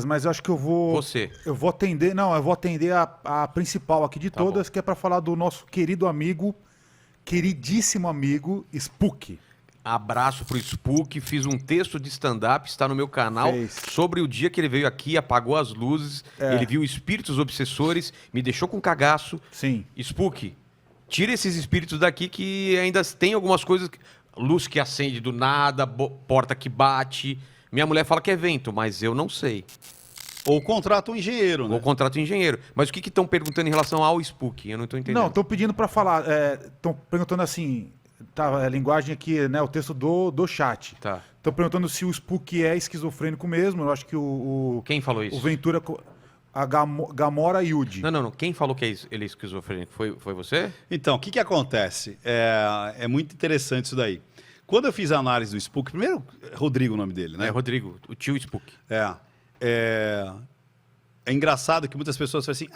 Mas eu acho que eu vou. Você. Eu vou atender. Não, eu vou atender a principal aqui de Tá todas, bom. que é para falar do nosso querido amigo, queridíssimo amigo, Spook. Abraço pro Spook, fiz um texto de stand-up, está no meu canal, Fez. sobre o dia que ele veio aqui, apagou as luzes, ele viu espíritos obsessores, me deixou com cagaço. Sim. Spook, tira esses espíritos daqui que ainda tem algumas coisas, luz que acende do nada, porta que bate. Minha mulher fala que é vento, mas eu não sei. Ou contrata um engenheiro, né? Ou contrato um engenheiro. Mas o que estão perguntando em relação ao Spook? Eu não estou entendendo. Não, estão pedindo para falar. Estão perguntando assim. Tá, a linguagem aqui, né? O texto do chat. Tá. Estão perguntando se o Spook é esquizofrênico mesmo. Eu acho que Quem falou isso? o Ventura. A Gamora Yudi. Não. Quem falou que ele é esquizofrênico? Foi você? Então, o que acontece? É muito interessante isso daí. Quando eu fiz a análise do Spook, primeiro, Rodrigo o nome dele, né? É, Rodrigo, o tio Spook. É engraçado que muitas pessoas falam assim,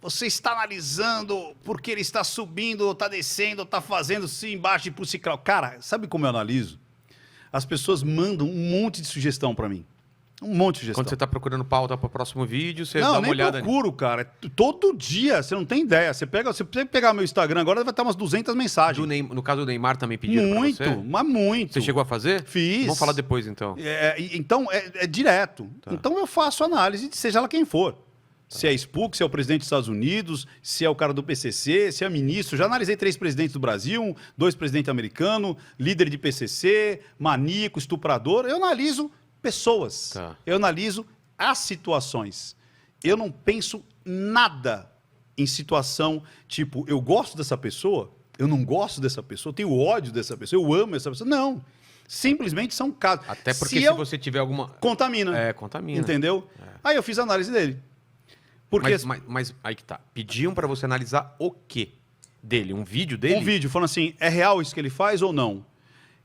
você está analisando porque ele está subindo, está descendo, está fazendo assim embaixo e por ciclo. Cara, sabe como eu analiso? As pessoas mandam um monte de sugestão para mim. Um monte de sugestão. Quando você está procurando pauta para o próximo vídeo, você Não, dá uma nem olhada procuro, cara. Todo dia, você não tem ideia. Você pegar meu Instagram agora, vai estar umas 200 mensagens. No caso do Neymar também pediram pra você? Muito, mas muito. Você chegou a fazer? Fiz. Vamos falar depois, então. Então, é direto. Tá. Então, eu faço análise de seja lá quem for. Se é Spook, se é o presidente dos Estados Unidos, se é o cara do PCC, se é ministro. Já analisei 3 presidentes do Brasil, 2 presidentes americanos, líder de PCC, maníaco, estuprador. Eu analiso pessoas. Tá. Eu analiso as situações. Eu não penso nada em situação tipo, eu gosto dessa pessoa, eu não gosto dessa pessoa, eu tenho ódio dessa pessoa, eu amo essa pessoa. Não. Simplesmente são casos. Até porque se você tiver alguma... Contamina. Contamina. Entendeu? Aí eu fiz a análise dele. Porque Mas aí que tá. Pediam pra você analisar o quê? Dele? Um vídeo dele? um vídeo falando assim, é real isso que ele faz ou não?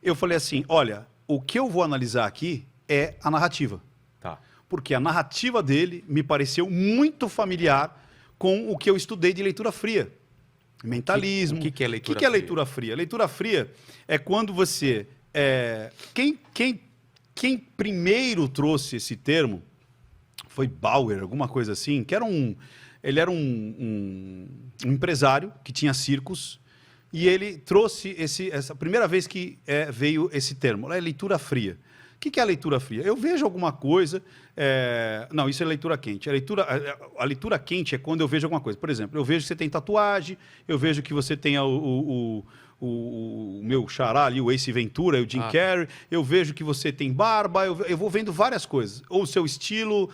Eu falei assim, olha, o que eu vou analisar aqui é a narrativa. Tá. Porque a narrativa dele me pareceu muito familiar com o que eu estudei de leitura fria. Mentalismo. O que é leitura O que é fria? leitura fria? Leitura fria é quando você... Quem primeiro trouxe esse termo foi Bauer, alguma coisa assim, que era ele era um empresário que tinha circos e ele trouxe essa primeira vez que veio esse termo, é leitura fria. O que é a leitura fria? Eu vejo alguma coisa... não, isso é leitura quente. A leitura quente é quando eu vejo alguma coisa. Por exemplo, eu vejo que você tem tatuagem, eu vejo que você tem o meu xará ali, o Ace Ventura, o Jim Carrey, eu vejo que você tem barba, eu vou vendo várias coisas. Ou o seu estilo,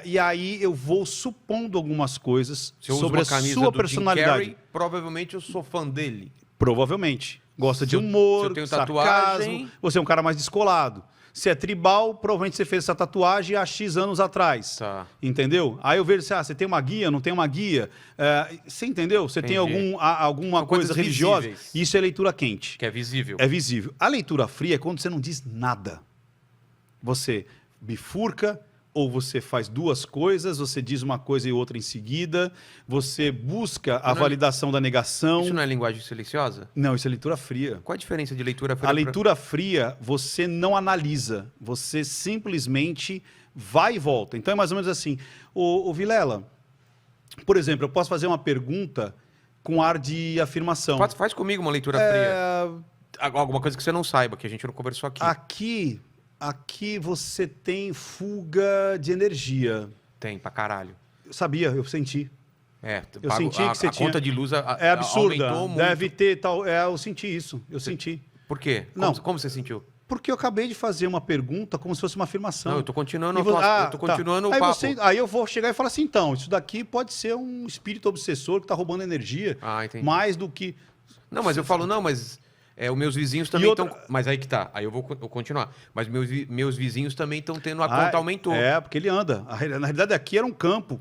e aí eu vou supondo algumas coisas sobre a sua personalidade. Jim Carrey, provavelmente eu sou fã dele. Provavelmente. Gosta de Se eu humor, tenho sarcasmo, tatuagem... você é um cara mais descolado. Se é tribal, provavelmente você fez essa tatuagem há X anos atrás. Tá. Entendeu? Aí eu vejo, você tem uma guia, não tem uma guia. Você entendeu? Você tem Entendi. alguma São coisa coisas religiosa? visíveis. Isso é leitura quente. Que é visível. É visível. A leitura fria é quando você não diz nada. Você bifurca, ou você faz duas coisas, você diz uma coisa e outra em seguida, você busca a validação da negação. Isso não é linguagem silenciosa? Não, isso é leitura fria. Qual a diferença de leitura fria? A leitura fria, você não analisa, você simplesmente vai e volta. Então é mais ou menos assim. O Vilela, por exemplo, eu posso fazer uma pergunta com ar de afirmação. Faz comigo uma leitura fria. Alguma coisa que você não saiba, que a gente não conversou aqui. Aqui você tem fuga de energia. Tem, pra caralho. Eu sabia, eu senti. Eu senti que você a tinha... conta de luz É absurda. aumentou muito. Deve ter tal... eu senti isso. Eu senti. Por quê? Não. Como você sentiu? Porque eu acabei de fazer uma pergunta como se fosse uma afirmação. Não, eu tô continuando, E eu tô continuando o aí papo. Aí eu vou chegar e falar assim, então, isso daqui pode ser um espírito obsessor que está roubando energia. Entendi. Mais do que... Não, mas eu falo, os meus vizinhos também outra- estão... Mas aí que tá, aí eu vou continuar. Mas meus vizinhos também estão tendo... A conta aumentou. Porque ele anda. Na realidade, aqui era um campo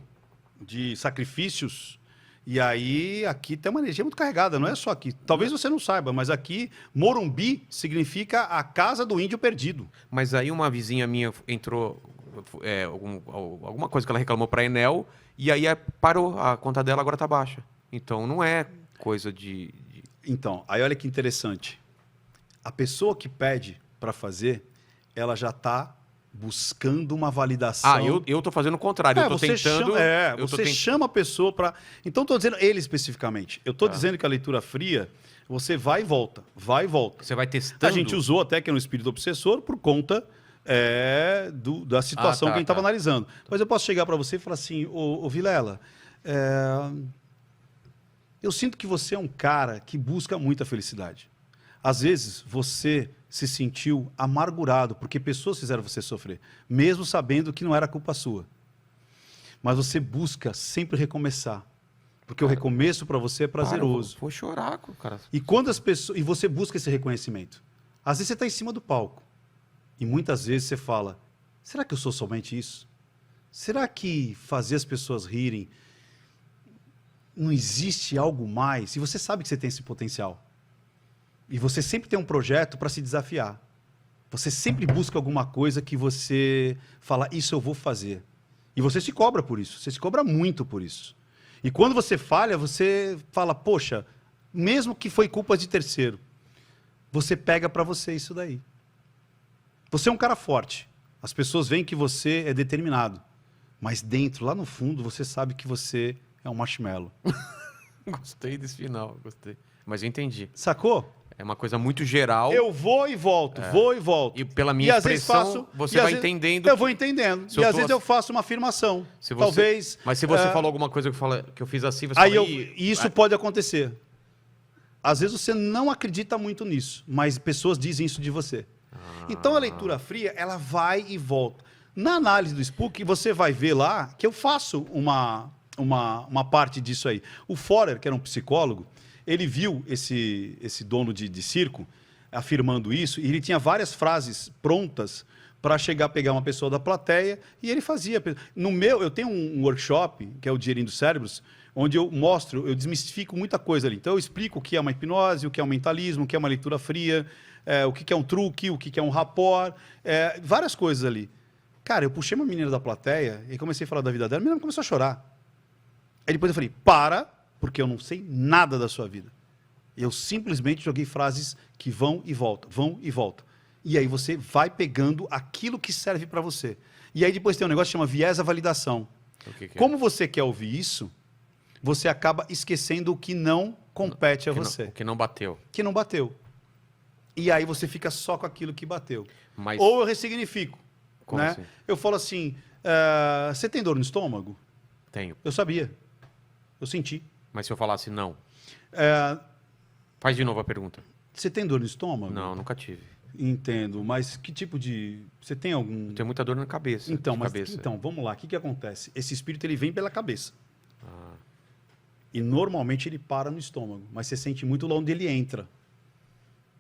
de sacrifícios. E aí, aqui tem uma energia muito carregada, não é só aqui. Talvez você não saiba, mas aqui, Morumbi significa a casa do índio perdido. Mas aí uma vizinha minha entrou... alguma coisa que ela reclamou pra Enel, e aí parou, a conta dela agora tá baixa. Então não é coisa de... Então, aí olha que interessante. A pessoa que pede para fazer, ela já está buscando uma validação. Ah, eu tô fazendo o contrário. Eu tô você tentando. chama, você chama a pessoa para. Então, estou dizendo ele especificamente. Eu estou dizendo que a leitura fria, você vai e volta, vai e volta. Você vai testando. A gente usou até que é um espírito obsessor por conta da situação que a gente estava analisando. Mas eu posso chegar para você e falar assim, ô Vilela, eu sinto que você é um cara que busca muita felicidade. Às vezes você se sentiu amargurado porque pessoas fizeram você sofrer, mesmo sabendo que não era culpa sua. Mas você busca sempre recomeçar, porque o recomeço para você é prazeroso. Vou chorar, cara. E quando as pessoas e você busca esse reconhecimento, às vezes você está em cima do palco e muitas vezes você fala: será que eu sou somente isso? Será que fazer as pessoas rirem não existe algo mais? E você sabe que você tem esse potencial. E você sempre tem um projeto para se desafiar. Você sempre busca alguma coisa que você fala: isso eu vou fazer. E você se cobra por isso. Você se cobra muito por isso. E quando você falha, você fala: poxa, mesmo que foi culpa de terceiro, você pega para você isso daí. Você é um cara forte. As pessoas veem que você é determinado. Mas dentro, lá no fundo, você sabe que você é um marshmallow. Gostei desse final, gostei. Mas eu entendi. Sacou? É uma coisa muito geral. Eu vou e volto, vou e volto. E pela minha expressão, você vai entendendo. Eu vou entendendo. E às vezes eu faço uma afirmação. Talvez. Mas se você falou alguma coisa que eu fiz assim, você aí fala, isso pode acontecer. Às vezes você não acredita muito nisso, mas pessoas dizem isso de você. Então a leitura fria, ela vai e volta. Na análise do Spook, você vai ver lá que eu faço uma parte disso aí. O Forer, que era um psicólogo, ele viu esse dono de circo afirmando isso, e ele tinha várias frases prontas para chegar a pegar uma pessoa da plateia, e ele fazia. Eu tenho um workshop, que é o Dinheirinho dos Cérebros, onde eu desmistifico muita coisa ali. Então eu explico o que é uma hipnose, o que é um mentalismo, o que é uma leitura fria, o que é um truque, o que é um rapport, várias coisas ali. Cara, eu puxei uma menina da plateia e comecei a falar da vida dela, a menina começou a chorar. Aí depois eu falei: porque eu não sei nada da sua vida. Eu simplesmente joguei frases que vão e voltam, vão e voltam. E aí você vai pegando aquilo que serve para você. E aí depois tem um negócio que chama viés à validação. Como você quer ouvir isso, você acaba esquecendo o que não compete a você. O que não bateu. Que não bateu. E aí você fica só com aquilo que bateu. Mas... Ou eu ressignifico. Como né? assim? Eu falo assim: você tem dor no estômago? Tenho. Eu sabia. Eu senti. Mas se eu falasse não? Faz de novo a pergunta. Você tem dor no estômago? Não, nunca tive. Entendo. Mas que tipo de... Você tem algum... Eu tenho muita dor na cabeça. Então, vamos lá. O que acontece? Esse espírito ele vem pela cabeça. E normalmente ele para no estômago. Mas você sente muito lá onde ele entra.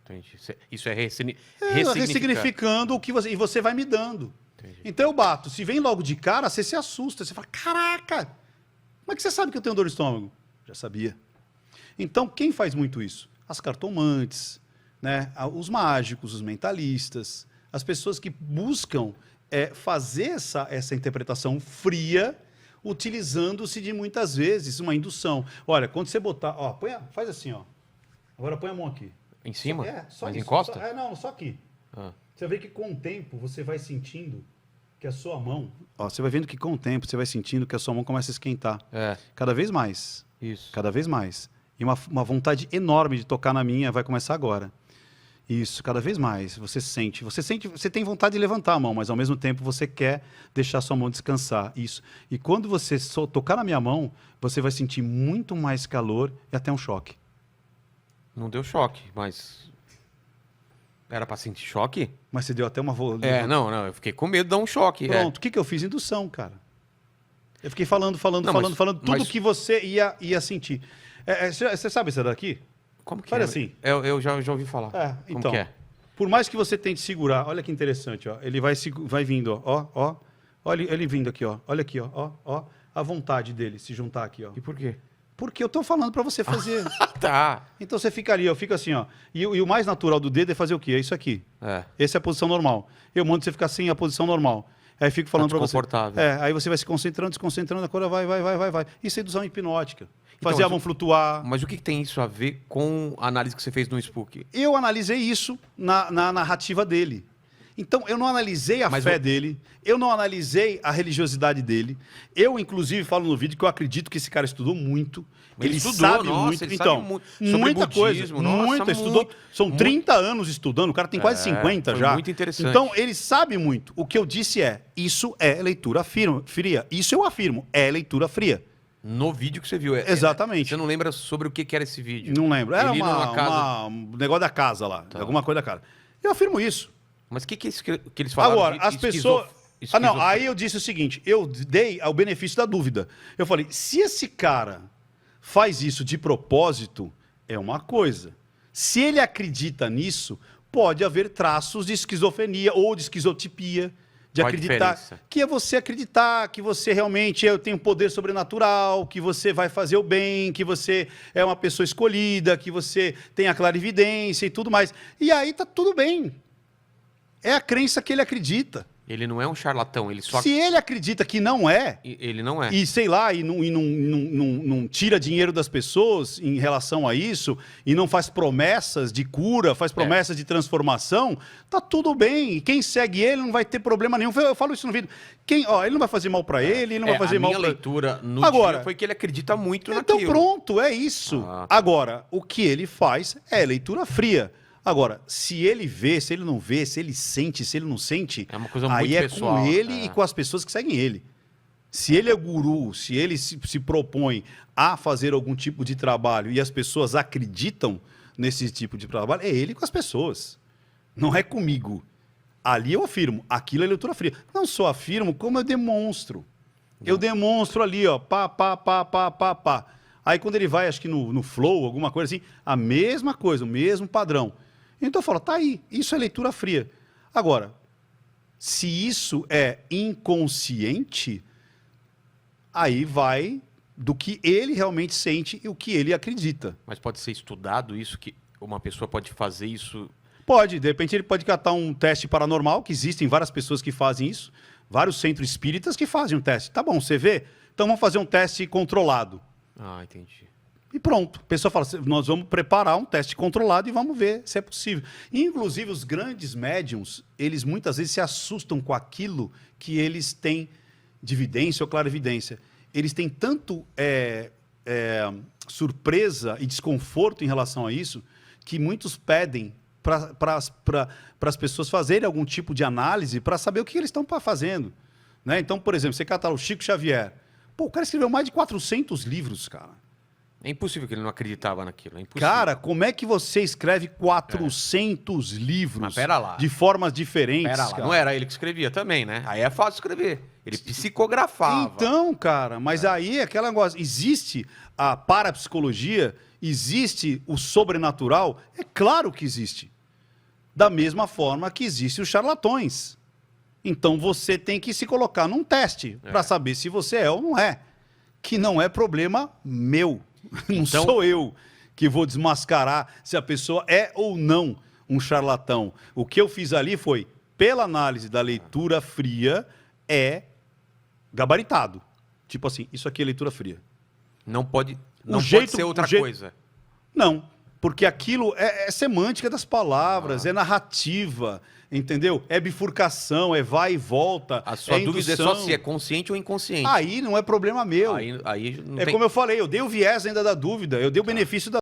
Entendi. Isso é ressignificando o que você... E você vai me dando. Entendi. Então eu bato. Se vem logo de cara, você se assusta. Você fala: caraca! Como é que você sabe que eu tenho dor no estômago? Já sabia. Então, quem faz muito isso? As cartomantes, né? Os mágicos, os mentalistas, as pessoas que buscam fazer essa interpretação fria, utilizando-se de, muitas vezes, uma indução. Olha, quando você botar... Ó, faz assim, ó. Agora põe a mão aqui. Em cima? Só Mas isso. encosta? Não, só aqui. Você vê que com o tempo você vai sentindo que a sua mão... você vai vendo que com o tempo você vai sentindo que a sua mão começa a esquentar. Cada vez mais. Isso. Cada vez mais. E uma vontade enorme de tocar na minha vai começar agora. Isso, cada vez mais. Você sente, você tem vontade de levantar a mão, mas ao mesmo tempo você quer deixar a sua mão descansar. Isso. E quando você tocar na minha mão, você vai sentir muito mais calor e até um choque. Não deu choque, mas... Era pra sentir choque? Mas você deu até uma... Não, eu fiquei com medo de dar um choque. Pronto, o que eu fiz? Indução, cara. Eu fiquei falando tudo que você ia sentir. Você sabe esse daqui? Como que Fala é? assim. Eu já ouvi falar. Então, como que é? Por mais que você tente segurar, olha que interessante, ó. Ele vai vindo, ó. Olha ele vindo aqui, ó. Olha aqui, ó. A vontade dele se juntar aqui, ó. E por quê? Porque eu tô falando para você fazer. Tá. Então você fica ali, eu fico assim, ó. E o mais natural do dedo é fazer o quê? É isso aqui. Essa é a posição normal. Eu mando você ficar assim, a posição normal. Aí fico falando para você. Confortável. Aí você vai se concentrando, a coisa vai. Isso é indução hipnótica. Então, Fazer a mão flutuar. Mas o que tem isso a ver com a análise que você fez no Spook? Eu analisei isso na narrativa dele. Então, eu não analisei a Mas fé dele, eu não analisei a religiosidade dele. Eu, inclusive, falo no vídeo que eu acredito que esse cara estudou muito. Ele estudou, sabe nossa, muito. ele Então, sabe sobre muita coisa. budismo, nossa, Muita, estudou. São muito. 30 anos estudando, o cara tem quase 50 foi já. muito interessante. Então, ele sabe muito. O que eu disse é, isso é leitura fria. Isso eu afirmo, é leitura fria. No vídeo que você viu. Exatamente. Você não lembra sobre o que era esse vídeo? Não lembro. Era Ele numa casa- um negócio da casa lá, Tá. alguma coisa da casa. Eu afirmo isso. Mas o que é isso que eles falaram? Agora, de as pessoas. Ah, não. esquizof- Aí eu disse o seguinte: eu dei ao benefício da dúvida. Eu falei: se esse cara faz isso de propósito, é uma coisa. Se ele acredita nisso, pode haver traços de esquizofrenia ou de esquizotipia. De Qual a acreditar. diferença? Que é você acreditar que você realmente tem um poder sobrenatural, que você vai fazer o bem, que você é uma pessoa escolhida, que você tem a clarividência e tudo mais. E aí tá tudo bem. É a crença que ele acredita. Ele não é um charlatão, ele só... Se ele acredita que não é, Ele não é. e sei lá, e não tira dinheiro das pessoas em relação a isso, e não faz promessas de cura, faz promessas de transformação, tá tudo bem. E quem segue ele não vai ter problema nenhum. Eu falo isso no vídeo. Ele não vai fazer mal para ele não vai fazer a mal minha para... leitura no Agora, dia foi que ele acredita muito Então naquilo. pronto, é isso. Ah, tá. Agora, o que ele faz é leitura fria. Agora, se ele vê, se ele não vê, se ele sente, se ele não sente, É uma coisa aí muito é pessoal, com ele é. e com as pessoas que seguem ele. Se ele é guru, se ele se propõe a fazer algum tipo de trabalho e as pessoas acreditam nesse tipo de trabalho, é ele com as pessoas. Não é comigo. Ali eu afirmo, aquilo é leitura fria. Não só afirmo, como eu demonstro. Eu demonstro ali, ó, pá. Aí quando ele vai, acho que no flow, alguma coisa assim, a mesma coisa, o mesmo padrão. Então eu falo, tá aí, isso é leitura fria. Agora, se isso é inconsciente, aí vai do que ele realmente sente e o que ele acredita. Mas pode ser estudado isso, que uma pessoa pode fazer isso... Pode, de repente ele pode catar um teste paranormal, que existem várias pessoas que fazem isso, vários centros espíritas que fazem um teste. Tá bom, você vê? Então vamos fazer um teste controlado. Ah, entendi. E pronto. A pessoa fala, nós vamos preparar um teste controlado e vamos ver se é possível. Inclusive, os grandes médiums, eles muitas vezes se assustam com aquilo que eles têm de evidência ou clarividência. Eles têm tanto surpresa e desconforto em relação a isso, que muitos pedem para as pessoas fazerem algum tipo de análise para saber o que eles estão fazendo. Né? Então, por exemplo, você cata o Chico Xavier. Pô, o cara escreveu mais de 400 livros, cara. É impossível que ele não acreditava naquilo. É impossível. Cara, como é que você escreve 400 livros Mas pera lá. de formas diferentes? Pera lá, cara? não era ele que escrevia também, né? Aí é fácil escrever. Ele psicografava. Então, cara, mas aí é aquele negócio. Existe a parapsicologia, existe o sobrenatural? É claro que existe. Da mesma forma que existem os charlatões. Então você tem que se colocar num teste para saber se você é ou não é. Que não é problema meu. Não Então- sou eu que vou desmascarar se a pessoa é ou não um charlatão. O que eu fiz ali foi, pela análise da leitura fria, é gabaritado. Tipo assim, isso aqui é leitura fria. Não pode, não jeito- pode ser outra o jeito- coisa. Não, porque aquilo é semântica das palavras, é narrativa, entendeu? É bifurcação, é vai e volta. A sua dúvida é só indução. se é consciente ou inconsciente. Aí não é problema meu. Aí não É tem... como eu falei, eu dei o viés ainda da dúvida, eu dei o benefício da